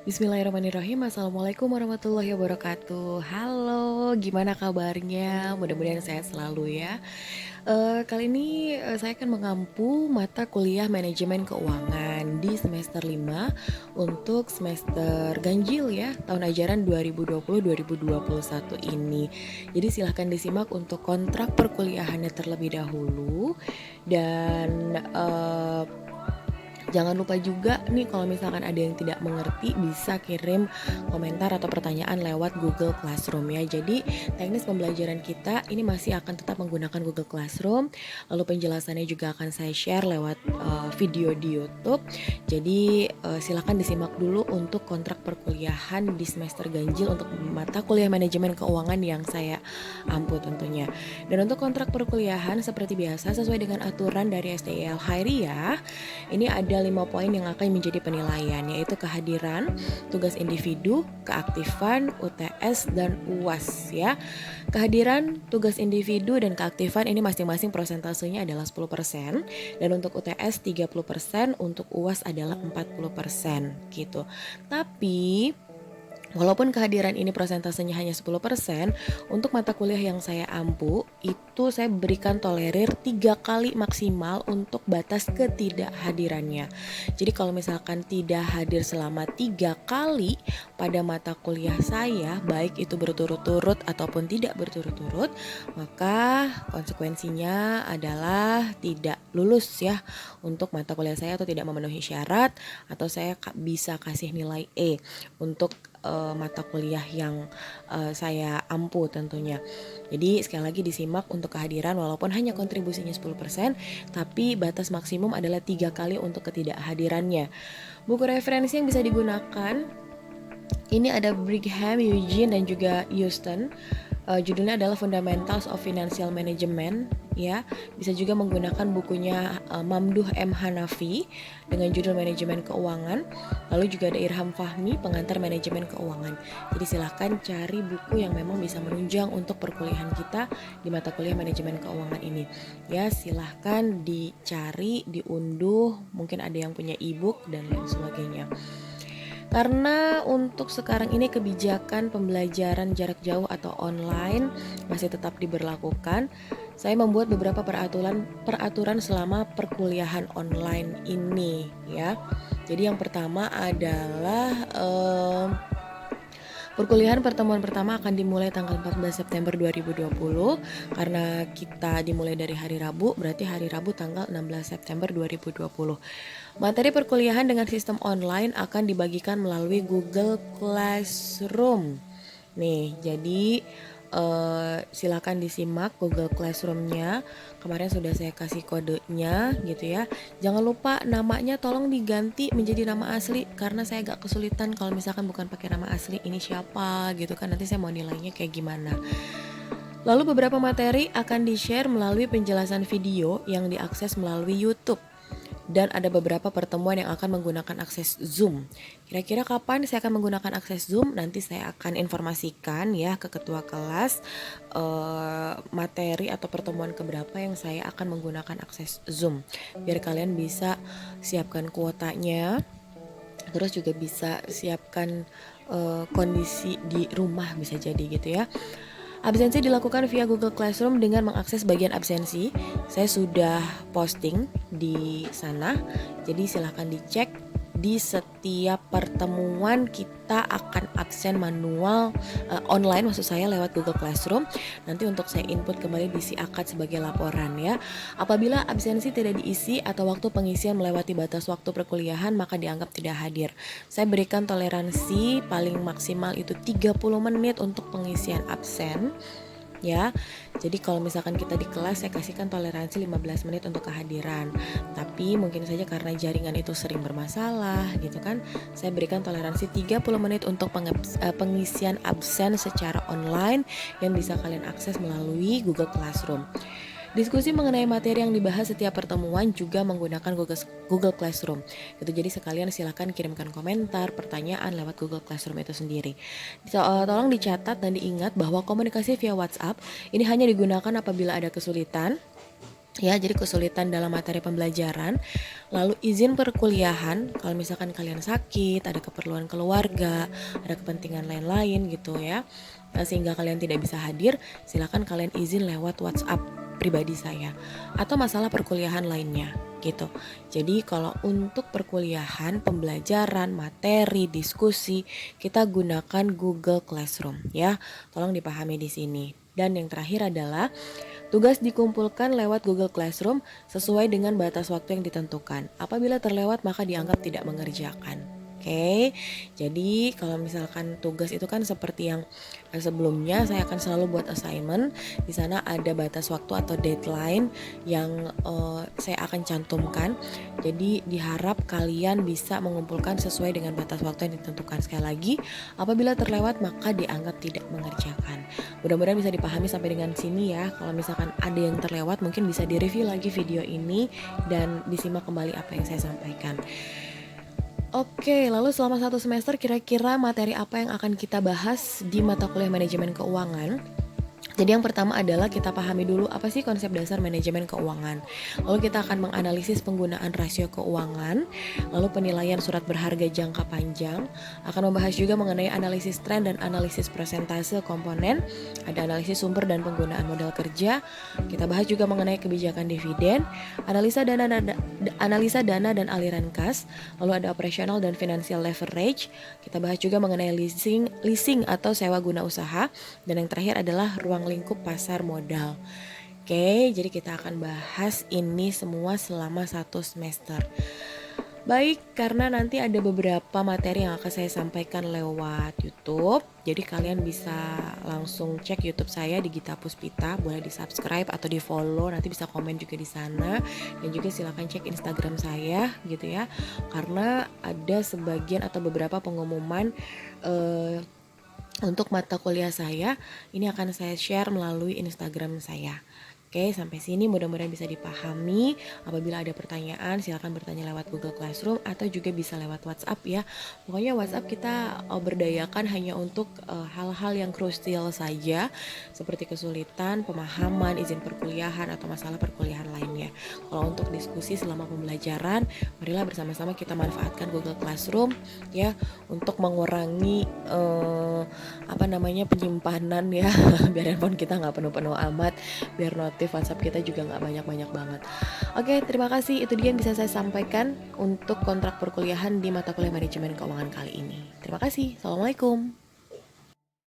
Bismillahirrahmanirrahim. Assalamualaikum warahmatullahi wabarakatuh. Halo, gimana kabarnya? Mudah-mudahan sehat selalu ya. Kali ini saya akan mengampu mata kuliah manajemen keuangan di semester 5 untuk semester ganjil ya, tahun ajaran 2020-2021 ini. Jadi silahkan disimak untuk kontrak perkuliahannya terlebih dahulu dan jangan lupa juga nih kalau misalkan ada yang tidak mengerti bisa kirim komentar atau pertanyaan lewat Google Classroom ya. Jadi teknis pembelajaran kita ini masih akan tetap menggunakan Google Classroom. Lalu penjelasannya juga akan saya share lewat video di YouTube. Jadi silakan disimak dulu untuk kontrak perkuliahan di semester ganjil untuk mata kuliah manajemen keuangan yang saya ampu tentunya. Dan untuk kontrak perkuliahan seperti biasa sesuai dengan aturan dari STIL Khairiyah, ini ada 5 poin yang akan menjadi penilaian, yaitu kehadiran, tugas individu, keaktifan, UTS, dan UAS ya. Kehadiran, tugas individu, dan keaktifan ini masing-masing prosentasenya adalah 10%, dan untuk UTS 30%, untuk UAS adalah 40% gitu. Tapi walaupun kehadiran ini persentasenya hanya 10%, untuk mata kuliah yang saya ampu, itu saya berikan tolerir 3 kali maksimal untuk batas ketidakhadirannya. Jadi kalau misalkan tidak hadir selama 3 kali pada mata kuliah saya, baik itu berturut-turut ataupun tidak berturut-turut, maka konsekuensinya adalah tidak lulus ya untuk mata kuliah saya atau tidak memenuhi syarat, atau saya bisa kasih nilai E untuk mata kuliah yang saya ampu tentunya. Jadi sekali lagi disimak untuk kehadiran walaupun hanya kontribusinya 10%, tapi batas maksimum adalah 3 kali untuk ketidakhadirannya. Buku referensi yang bisa digunakan ini ada Brigham, Eugene, dan juga Houston. Judulnya adalah Fundamentals of Financial Management ya. Bisa juga menggunakan bukunya Mamduh M. Hanafi dengan judul Manajemen Keuangan. Lalu juga ada Irham Fahmi, Pengantar Manajemen Keuangan. Jadi silahkan cari buku yang memang bisa menunjang untuk perkuliahan kita di mata kuliah manajemen keuangan ini. Ya silahkan dicari, diunduh, mungkin ada yang punya e-book dan lain sebagainya. Karena untuk sekarang ini kebijakan pembelajaran jarak jauh atau online masih tetap diberlakukan, saya membuat beberapa peraturan selama perkuliahan online ini ya. Jadi yang pertama adalah perkuliahan pertemuan pertama akan dimulai tanggal 14 September 2020 karena kita dimulai dari hari Rabu, berarti hari Rabu tanggal 16 September 2020. Materi perkuliahan dengan sistem online akan dibagikan melalui Google Classroom. Nih, jadi silakan disimak Google Classroom-nya. Kemarin sudah saya kasih kodenya gitu ya. Jangan lupa namanya tolong diganti menjadi nama asli karena saya agak kesulitan kalau misalkan bukan pakai nama asli ini siapa gitu kan, nanti saya mau nilainya kayak gimana. Lalu beberapa materi akan di-share melalui penjelasan video yang diakses melalui YouTube. Dan ada beberapa pertemuan yang akan menggunakan akses Zoom. Kira-kira kapan saya akan menggunakan akses Zoom? Nanti saya akan informasikan ya ke ketua kelas materi atau pertemuan keberapa yang saya akan menggunakan akses Zoom. Biar kalian bisa siapkan kuotanya, terus juga bisa siapkan kondisi di rumah bisa jadi gitu ya. Absensi dilakukan via Google Classroom dengan mengakses bagian absensi. Saya sudah posting di sana, jadi silahkan dicek. Di setiap pertemuan kita akan absen manual online, maksud saya lewat Google Classroom. Nanti untuk saya input kembali di si akad sebagai laporan ya. Apabila absensi tidak diisi atau waktu pengisian melewati batas waktu perkuliahan, maka dianggap tidak hadir. Saya berikan toleransi paling maksimal itu 30 menit untuk pengisian absen ya. Jadi kalau misalkan kita di kelas saya kasihkan toleransi 15 menit untuk kehadiran. Tapi mungkin saja karena jaringan itu sering bermasalah gitu kan, saya berikan toleransi 30 menit untuk pengisian absen secara online yang bisa kalian akses melalui Google Classroom. Diskusi mengenai materi yang dibahas setiap pertemuan juga menggunakan Google Classroom. Gitu, jadi sekalian silakan kirimkan komentar, pertanyaan lewat Google Classroom itu sendiri. Tolong dicatat dan diingat bahwa komunikasi via WhatsApp ini hanya digunakan apabila ada kesulitan ya, jadi kesulitan dalam materi pembelajaran, lalu izin perkuliahan kalau misalkan kalian sakit, ada keperluan keluarga, ada kepentingan lain-lain gitu ya, sehingga kalian tidak bisa hadir, silakan kalian izin lewat WhatsApp pribadi saya, atau masalah perkuliahan lainnya gitu. Jadi kalau untuk perkuliahan, pembelajaran, materi, diskusi, kita gunakan Google Classroom ya. Tolong dipahami di sini. Dan yang terakhir adalah tugas dikumpulkan lewat Google Classroom sesuai dengan batas waktu yang ditentukan. Apabila terlewat maka dianggap tidak mengerjakan. Oke, jadi kalau misalkan tugas itu kan seperti yang sebelumnya, saya akan selalu buat assignment. Di sana ada batas waktu atau deadline yang saya akan cantumkan. Jadi diharap kalian bisa mengumpulkan sesuai dengan batas waktu yang ditentukan. Sekali lagi, apabila terlewat maka dianggap tidak mengerjakan. Mudah-mudahan bisa dipahami sampai dengan sini ya. Kalau misalkan ada yang terlewat mungkin bisa direview lagi video ini dan disimak kembali apa yang saya sampaikan. Oke, lalu selama 1 semester kira-kira materi apa yang akan kita bahas di mata kuliah manajemen keuangan? Jadi yang pertama adalah kita pahami dulu apa sih konsep dasar manajemen keuangan. Lalu kita akan menganalisis penggunaan rasio keuangan, lalu penilaian surat berharga jangka panjang, akan membahas juga mengenai analisis tren dan analisis persentase komponen, ada analisis sumber dan penggunaan modal kerja, kita bahas juga mengenai kebijakan dividen, analisa dana dan aliran kas, lalu ada operasional dan financial leverage, kita bahas juga mengenai leasing atau sewa guna usaha, dan yang terakhir adalah ruang lingkup pasar modal. Oke, jadi kita akan bahas ini semua selama 1 semester. Baik, karena nanti ada beberapa materi yang akan saya sampaikan lewat YouTube. Jadi kalian bisa langsung cek YouTube saya di Gita Puspita, boleh di subscribe atau di follow, nanti bisa komen juga di sana. Dan juga silakan cek Instagram saya gitu ya, karena ada sebagian atau beberapa pengumuman untuk mata kuliah saya, ini akan saya share melalui Instagram saya. Oke, sampai sini mudah-mudahan bisa dipahami. Apabila ada pertanyaan, silakan bertanya lewat Google Classroom atau juga bisa lewat WhatsApp ya. Pokoknya WhatsApp kita berdayakan hanya untuk hal-hal yang krusial saja, seperti kesulitan, pemahaman, izin perkuliahan, atau masalah perkuliahan lainnya. Kalau untuk diskusi selama pembelajaran, marilah bersama-sama kita manfaatkan Google Classroom ya, untuk mengurangi penyimpanan ya, biar handphone kita nggak penuh-penuh amat, biar notif WhatsApp kita juga nggak banyak-banyak banget. Oke, terima kasih. Itu dia yang bisa saya sampaikan untuk kontrak perkuliahan di mata kuliah manajemen keuangan kali ini. Terima kasih. Assalamualaikum.